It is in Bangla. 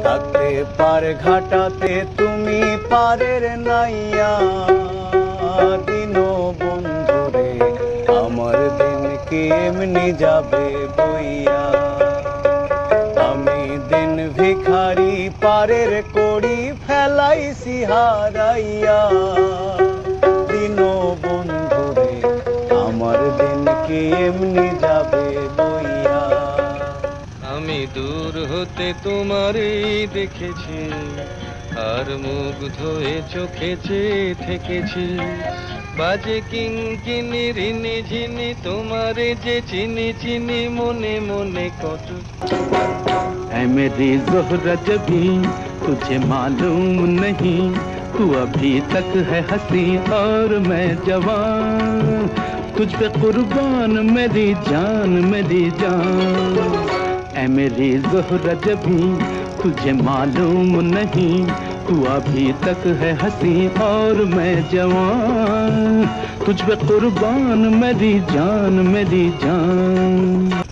থাকতে পার ঘাটাতে তুমি পারের নাইয়া, দিন বন্ধুরে আমার দিন কেমনি যাবে বইয়া। আমি দিন ভিখারি পারের করি ফেলাইছি হারাইয়া, দিন বন্ধুরে আমার দিন কেমনি যাবে বইয়া। আমি দূর হতে তোমারই দেখেছি, আর মুগ্ধ হয়ে চোখে চেয়ে থেকেছি। বাজে কিঙ্কিনি রিনি ঝিনি তোমারে যে চিনি চিনি মনে মনে কত। ऐ मेरी ज़ोहरा जबी तुझे मालूम नहीं, तू अभी तक है हंसी और मैं जवान, तुझ पे कुर्बान मेरी जान मेरी जान। ऐ मेरी ज़ोहरा जबी तुझे मालूम नहीं, तू अभी तक है हंसी और मैं जवान, तुझ पे कुर्बान मेरी जान मेरी जान।